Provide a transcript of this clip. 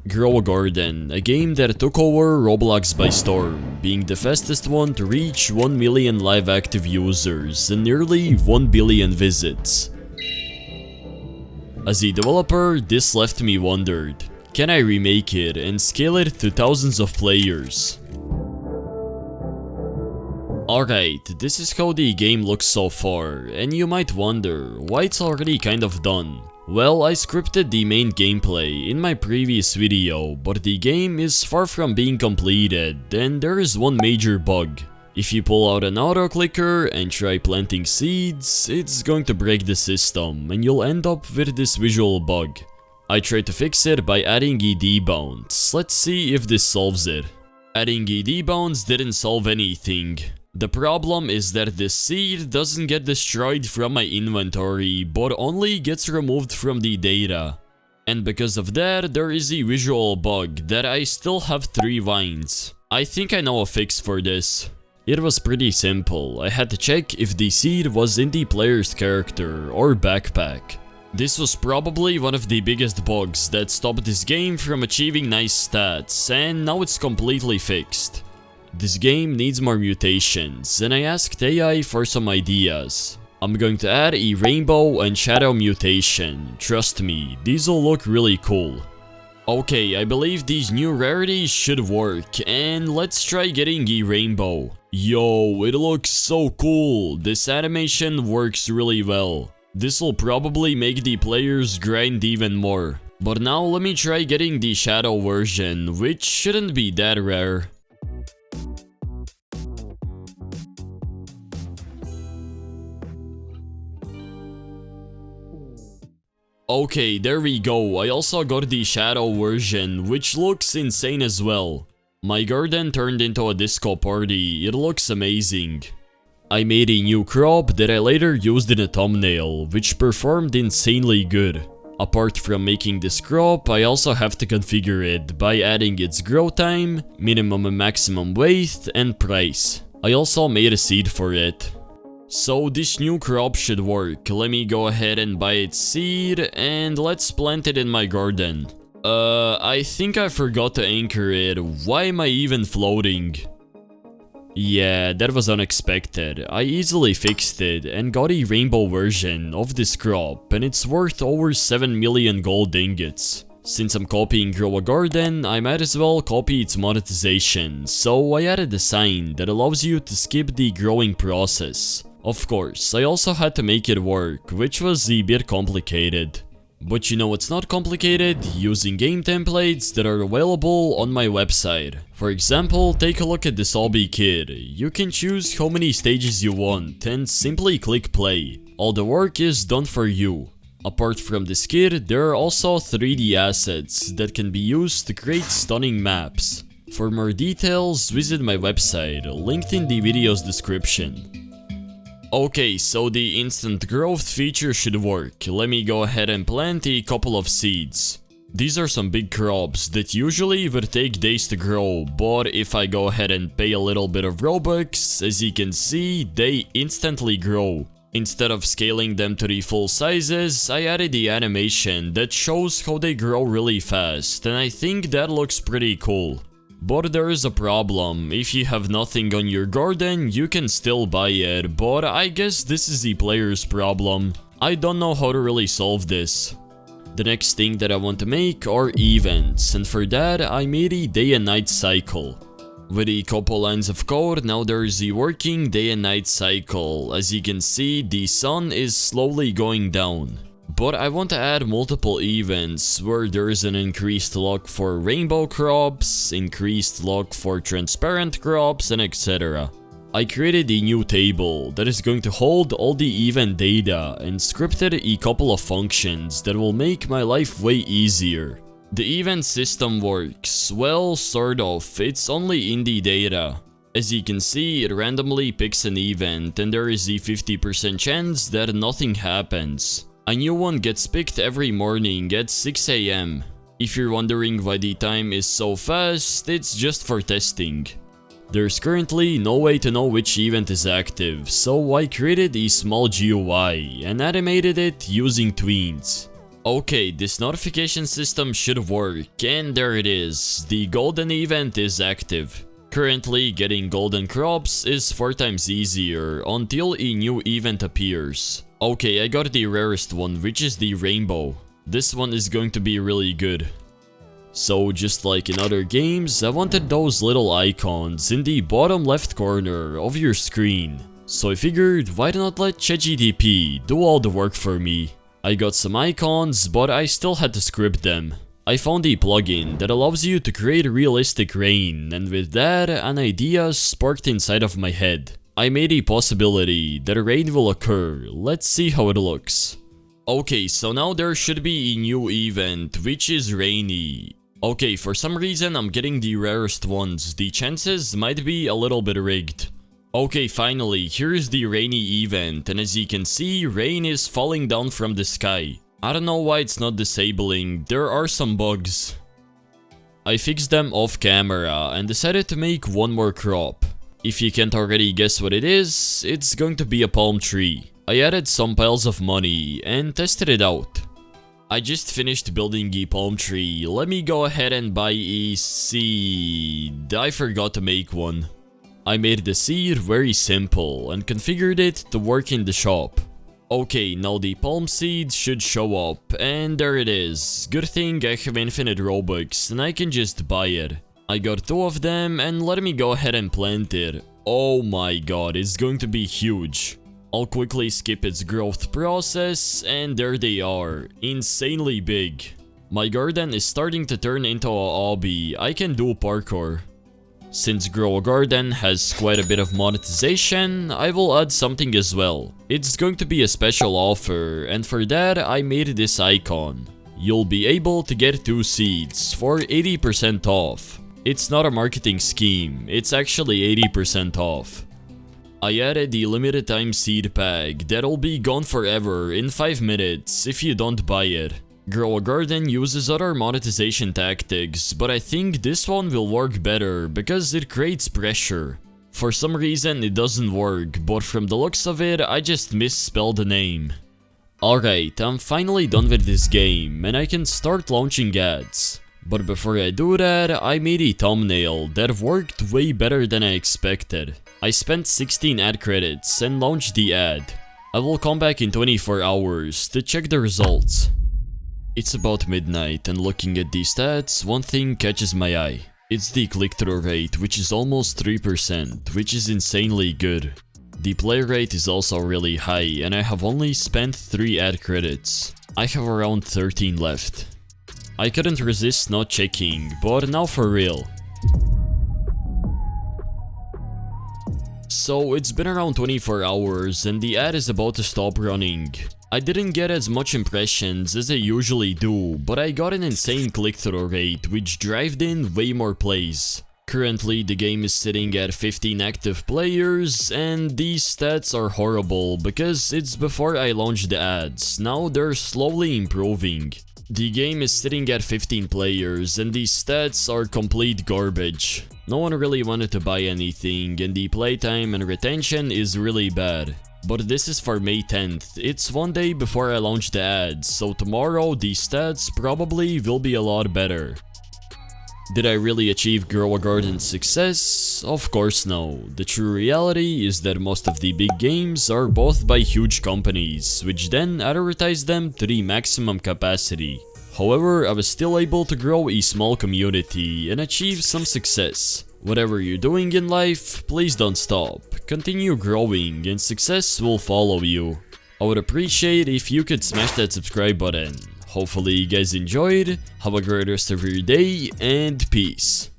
Grow a Garden, a game that took over Roblox by storm, being the fastest one to reach 1 million live active users and nearly 1 billion visits. As a developer, this left me wondered, can I remake it and scale it to thousands of players? Alright, this is how the game looks so far, and you might wonder why it's already kind of done. Well, I scripted the main gameplay in my previous video, but the game is far from being completed, and there is one major bug. If you pull out an auto clicker and try planting seeds, it's going to break the system and you'll end up with this visual bug. I tried to fix it by adding ED bounds. Let's see if this solves it. Adding ED bounds didn't solve anything. The problem is that this seed doesn't get destroyed from my inventory, but only gets removed from the data. And because of that, there is a visual bug that I still have 3 vines. I think I know a fix for this. It was pretty simple. I had to check if the seed was in the player's character or backpack. This was probably one of the biggest bugs that stopped this game from achieving nice stats, and now it's completely fixed. This game needs more mutations, and I asked AI for some ideas. I'm going to add a rainbow and shadow mutation. Trust me, these will look really cool. Okay, I believe these new rarities should work, and let's try getting a rainbow. Yo, it looks so cool. This animation works really well. This will probably make the players grind even more. But now let me try getting the shadow version, which shouldn't be that rare. Okay, there we go. I also got the shadow version, which looks insane as well. My garden turned into a disco party. It looks amazing. I made a new crop that I later used in a thumbnail, which performed insanely good. Apart from making this crop, I also have to configure it by adding its grow time, minimum and maximum weight, and price. I also made a seed for it. So this new crop should work. Let me go ahead and buy its seed and let's plant it in my garden. I think I forgot to anchor it. Why am I even floating? Yeah, that was unexpected. I easily fixed it and got a rainbow version of this crop, and it's worth over 7 million gold ingots. Since I'm copying Grow a Garden, I might as well copy its monetization, so I added a sign that allows you to skip the growing process. Of course, I also had to make it work, which was a bit complicated. But you know what's not complicated? Using game templates that are available on my website. For example, take a look at this obby kid. You can choose how many stages you want and simply click play. All the work is done for you. Apart from this kid, there are also 3D assets that can be used to create stunning maps. For more details, visit my website, linked in the video's description. Okay, so the instant growth feature should work. Let me go ahead and plant a couple of seeds. These are some big crops that usually would take days to grow, but if I go ahead and pay a little bit of Robux, as you can see, they instantly grow. Instead of scaling them to the full sizes, I added the animation that shows how they grow really fast, and I think that looks pretty cool. But there is a problem. If you have nothing on your garden, you can still buy it, but I guess this is the player's problem. I don't know how to really solve this. The next thing that I want to make are events, and for that I made a day and night cycle. With a couple lines of code, now there is a working day and night cycle. As you can see, the sun is slowly going down. But I want to add multiple events where there is an increased luck for rainbow crops, increased luck for transparent crops, and etc. I created a new table that is going to hold all the event data and scripted a couple of functions that will make my life way easier. The event system works, well, sort of, it's only in the data. As you can see, it randomly picks an event and there is a 50% chance that nothing happens. A new one gets picked every morning at 6 AM. If you're wondering why the time is so fast, it's just for testing. There's currently no way to know which event is active, so I created a small GUI and animated it using tweens. Okay, this notification system should work, and there it is. The golden event is active. Currently, getting golden crops is 4 times easier until a new event appears. Okay, I got the rarest one, which is the rainbow. This one is going to be really good. So just like in other games, I wanted those little icons in the bottom left corner of your screen. So I figured, why not let ChatGPT do all the work for me? I got some icons, but I still had to script them. I found a plugin that allows you to create realistic rain, and with that, an idea sparked inside of my head. I made a possibility that rain will occur. Let's see how it looks. Okay, so now there should be a new event, which is rainy. Okay, for some reason I'm getting the rarest ones. The chances might be a little bit rigged. Okay, finally, here's the rainy event, and as you can see, rain is falling down from the sky. I don't know why it's not disabling, there are some bugs. I fixed them off camera and decided to make one more crop. If you can't already guess what it is, it's going to be a palm tree. I added some piles of money and tested it out. I just finished building a palm tree. Let me go ahead and buy a seed. I forgot to make one. I made the seed very simple and configured it to work in the shop. Okay, now the palm seed should show up, and there it is. Good thing I have infinite Robux and I can just buy it. I got 2 of them and let me go ahead and plant it. Oh my god, it's going to be huge. I'll quickly skip its growth process, and there they are. Insanely big. My garden is starting to turn into a hobby. I can do parkour. Since Grow a Garden has quite a bit of monetization, I will add something as well. It's going to be a special offer, and for that I made this icon. You'll be able to get 2 seeds for 80% off. It's not a marketing scheme, it's actually 80% off. I added the limited time seed pack that'll be gone forever in 5 minutes if you don't buy it. Grow a Garden uses other monetization tactics, but I think this one will work better because it creates pressure. For some reason it doesn't work, but from the looks of it, I just misspelled the name. Alright, I'm finally done with this game and I can start launching ads. But before I do that, I made a thumbnail that worked way better than I expected. I spent 16 ad credits and launched the ad. I will come back in 24 hours to check the results. It's about midnight and looking at these stats, one thing catches my eye. It's the click-through rate, which is almost 3%, which is insanely good. The play rate is also really high and I have only spent 3 ad credits. I have around 13 left. I couldn't resist not checking, but now for real. So it's been around 24 hours and the ad is about to stop running. I didn't get as much impressions as I usually do, but I got an insane click-through rate which drove in way more plays. Currently the game is sitting at 15 active players and these stats are horrible because it's before I launched the ads. Now they're slowly improving. The game is sitting at 15 players and these stats are complete garbage. No one really wanted to buy anything and the playtime and retention is really bad. But this is for May 10th, it's one day before I launch the ads, so tomorrow the stats probably will be a lot better. Did I really achieve Grow a Garden's success? Of course no. The true reality is that most of the big games are bought by huge companies, which then advertise them to the maximum capacity. However, I was still able to grow a small community and achieve some success. Whatever you're doing in life, please don't stop. Continue growing and success will follow you. I would appreciate if you could smash that subscribe button. Hopefully you guys enjoyed, have a great rest of your day, and peace.